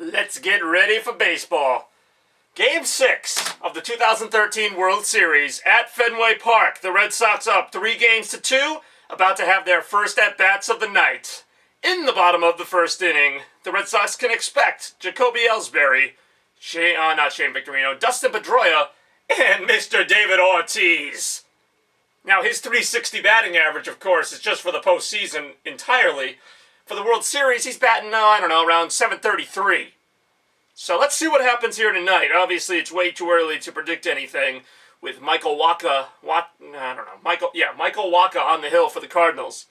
Let's get ready for baseball. Game 6 of the 2013 World Series at Fenway Park. The Red Sox up 3-2, about to have their first at-bats of the night. In the bottom of the first inning, the Red Sox can expect Jacoby Ellsbury, Shane Victorino, Dustin Pedroia, and Mr. David Ortiz. Now, his .360 batting average, of course, is just for the postseason entirely. For the World Series, he's batting, around .733. So let's see what happens here tonight. Obviously, it's way too early to predict anything with Michael Wacha on the hill for the Cardinals.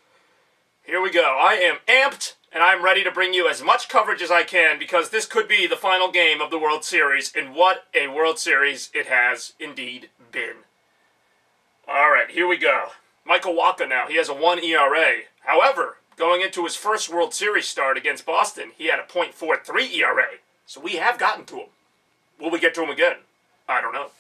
Here we go. I am amped, and I'm ready to bring you as much coverage as I can because this could be the final game of the World Series, and what a World Series it has indeed been. All right, here we go. Michael Wacha now. He has a 1 ERA. However, going into his first World Series start against Boston, he had a .43 ERA. So we have gotten to him. Will we get to him again? I don't know.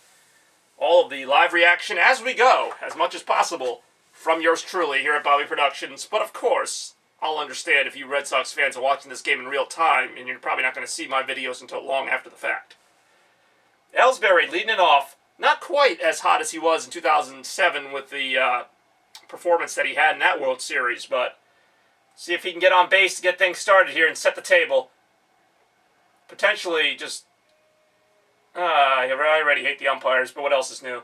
All of the live reaction as we go, as much as possible, from yours truly here at Bobby Productions. But of course, I'll understand if you Red Sox fans are watching this game in real time, and you're probably not going to see my videos until long after the fact. Ellsbury leading it off. Not quite as hot as he was in 2007 with the performance that he had in that World Series, but see if he can get on base to get things started here and set the table. Potentially just... I already hate the umpires, but what else is new?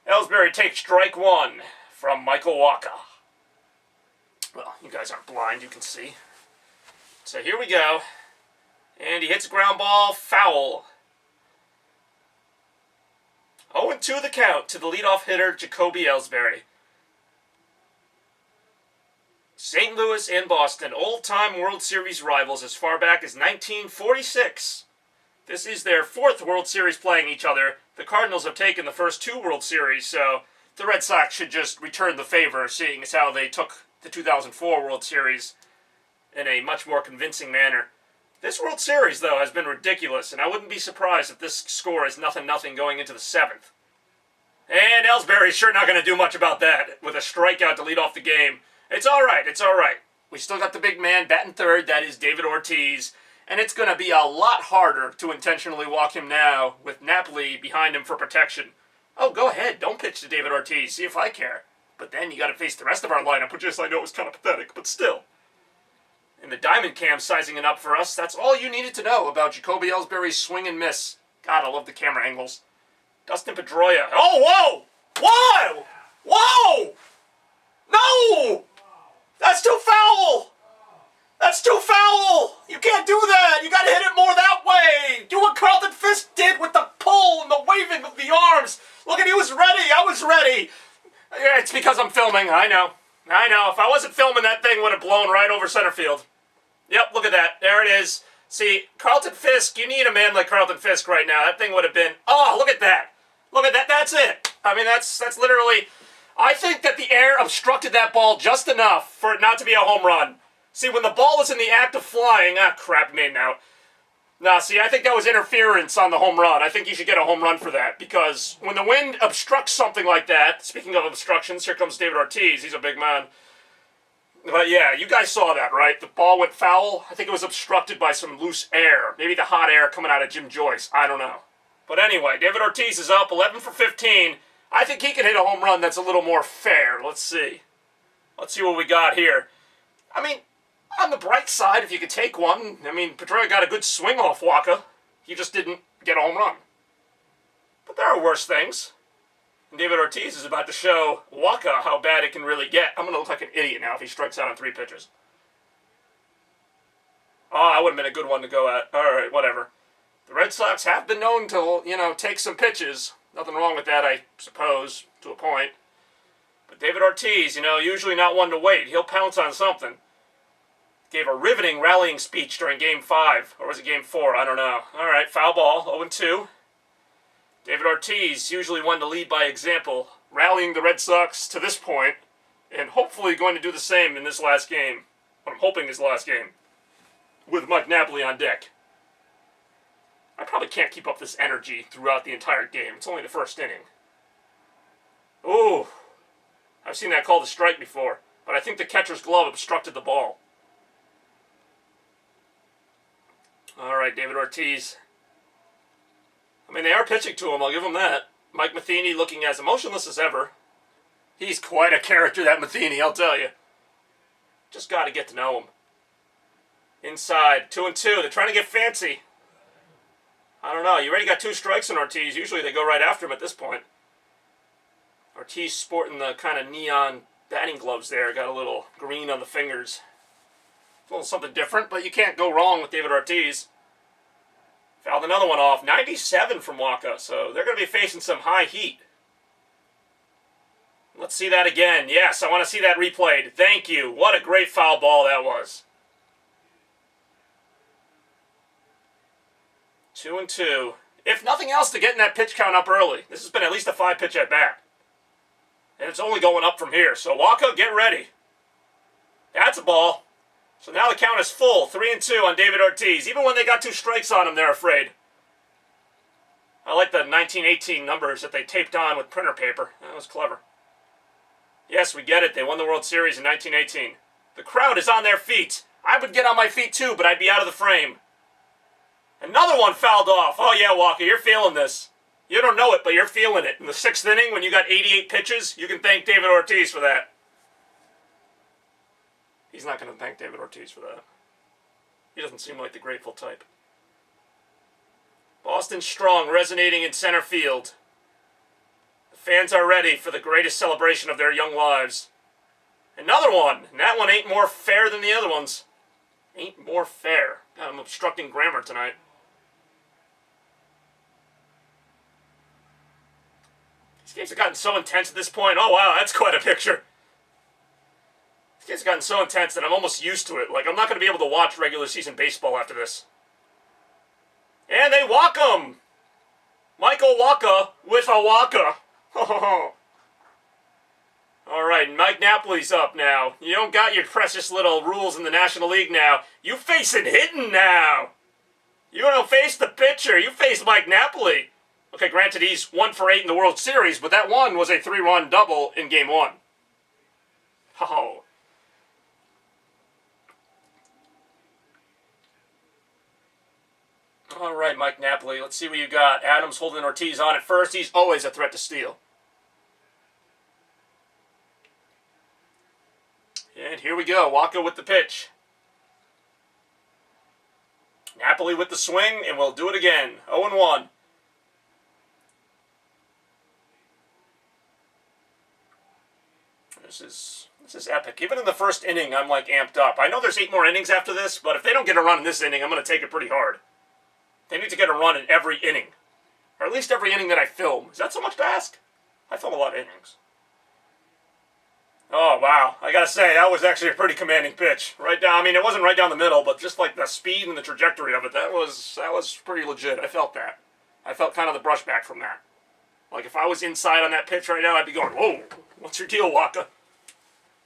Ellsbury takes strike one from Michael Wacha. Well, you guys aren't blind, you can see. So here we go. And he hits a ground ball, foul. 0-2 the count to the leadoff hitter, Jacoby Ellsbury. St. Louis and Boston, old-time World Series rivals as far back as 1946. This is their 4th World Series playing each other. The Cardinals have taken the first 2 World Series, so the Red Sox should just return the favor, seeing as how they took the 2004 World Series in a much more convincing manner. This World Series, though, has been ridiculous, and I wouldn't be surprised if this score is 0-0 going into the 7th. And Ellsbury's sure not going to do much about that with a strikeout to lead off the game. It's all right, it's all right. We still got the big man batting third, that is David Ortiz, and it's going to be a lot harder to intentionally walk him now with Napoli behind him for protection. Oh, go ahead, don't pitch to David Ortiz, see if I care. But then you got to face the rest of our lineup, which is, I know, is kind of pathetic, but still. And the Diamond Cam sizing it up for us, that's all you needed to know about Jacoby Ellsbury's swing and miss. God, I love the camera angles. Dustin Pedroia. Oh, whoa! Whoa! Whoa! No! That's too foul! That's too foul! You can't do that! You gotta hit it more that way! Do what Carlton Fisk did with the pull and the waving of the arms! Look at, he was ready! I was ready! It's because I'm filming, I know. If I wasn't filming, that thing would have blown right over center field. Yep, look at that. There it is. See, Carlton Fisk, you need a man like Carlton Fisk right now. That thing would have been... Oh, look at that! Look at that, that's it! I mean, that's literally... I think that the air obstructed that ball just enough for it not to be a home run. See, when the ball was in the act of flying... Ah, crap, made out. Nah, see, I think that was interference on the home run. I think you should get a home run for that, because when the wind obstructs something like that... Speaking of obstructions, here comes David Ortiz. He's a big man. But yeah, you guys saw that, right? The ball went foul. I think it was obstructed by some loose air. Maybe the hot air coming out of Jim Joyce. I don't know. But anyway, David Ortiz is up 11 for 15. I think he can hit a home run that's a little more fair. Let's see. Let's see what we got here. I mean, on the bright side, if you could take one, I mean, Pedroia got a good swing off Wacha. He just didn't get a home run. But there are worse things. And David Ortiz is about to show Wacha how bad it can really get. I'm going to look like an idiot now if he strikes out on 3 pitches. Oh, that would have been a good one to go at. All right, whatever. The Red Sox have been known to, take some pitches. Nothing wrong with that, I suppose, to a point. But David Ortiz, usually not one to wait. He'll pounce on something. Gave a riveting rallying speech during Game 5. Or was it Game 4? I don't know. All right, foul ball, 0-2. David Ortiz, usually one to lead by example, rallying the Red Sox to this point, and hopefully going to do the same in this last game. I'm hoping this last game. With Mike Napoli on deck. I probably can't keep up this energy throughout the entire game. It's only the first inning. Ooh. I've seen that called a strike before, but I think the catcher's glove obstructed the ball. All right, David Ortiz. I mean, they are pitching to him, I'll give him that. Mike Matheny looking as emotionless as ever. He's quite a character, that Matheny, I'll tell you. Just got to get to know him. Inside, 2-2. They're trying to get fancy. I don't know. You already got 2 strikes on Ortiz. Usually they go right after him at this point. Ortiz sporting the kind of neon batting gloves there. Got a little green on the fingers. A little something different, but you can't go wrong with David Ortiz. Fouled another one off. 97 from Wacha, so they're going to be facing some high heat. Let's see that again. Yes, I want to see that replayed. Thank you. What a great foul ball that was. 2-2. If nothing else, to getting that pitch count up early. This has been at least a 5-pitch at bat. And it's only going up from here. So Wacha, get ready. That's a ball. So now the count is full. 3-2 on David Ortiz. Even when they got 2 strikes on him, they're afraid. I like the 1918 numbers that they taped on with printer paper. That was clever. Yes, we get it. They won the World Series in 1918. The crowd is on their feet. I would get on my feet too, but I'd be out of the frame. Another one fouled off. Oh yeah, Wacha, you're feeling this. You don't know it, but you're feeling it. In the 6th inning, when you got 88 pitches, you can thank David Ortiz for that. He's not going to thank David Ortiz for that. He doesn't seem like the grateful type. Boston strong, resonating in center field. The fans are ready for the greatest celebration of their young lives. Another one, and that one ain't more fair than the other ones. Ain't more fair. God, I'm obstructing grammar tonight. These games have gotten so intense at this point. Oh wow, that's quite a picture. These games have gotten so intense that I'm almost used to it. Like, I'm not going to be able to watch regular season baseball after this. And they walk him! Michael Wacha with a Wacha. Alright, Mike Napoli's up now. You don't got your precious little rules in the National League now. You facing hitting now. You don't face the pitcher. You face Mike Napoli. Okay, granted, he's 1 for 8 in the World Series, but that one was a 3-run double in Game 1. Oh. All right, Mike Napoli. Let's see what you got. Adams holding Ortiz on at first. He's always a threat to steal. And here we go. Wacha with the pitch. Napoli with the swing, and we'll do it again. 0-1. This is epic. Even in the first inning, I'm like amped up. I know there's 8 more innings after this, but if they don't get a run in this inning, I'm going to take it pretty hard. They need to get a run in every inning. Or at least every inning that I film. Is that so much to ask? I film a lot of innings. Oh, wow. I gotta say, that was actually a pretty commanding pitch. Right down, I mean, it wasn't right down the middle, but just like the speed and the trajectory of it, that was pretty legit. I felt that. I felt kind of the brushback from that. Like, if I was inside on that pitch right now, I'd be going, whoa, what's your deal, Wacha?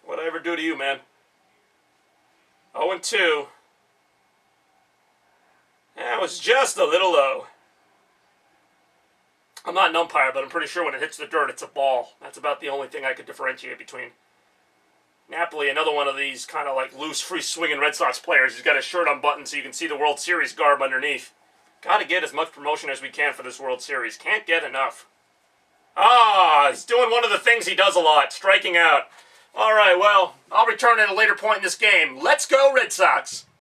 What'd I ever do to you, man? 0-2. That was just a little low. I'm not an umpire, but I'm pretty sure when it hits the dirt, it's a ball. That's about the only thing I could differentiate between. Napoli, another one of these kind of like loose, free-swinging Red Sox players. He's got his shirt unbuttoned so you can see the World Series garb underneath. Got to get as much promotion as we can for this World Series. Can't get enough. Ah, he's doing one of the things he does a lot, striking out. All right, well, I'll return at a later point in this game. Let's go, Red Sox!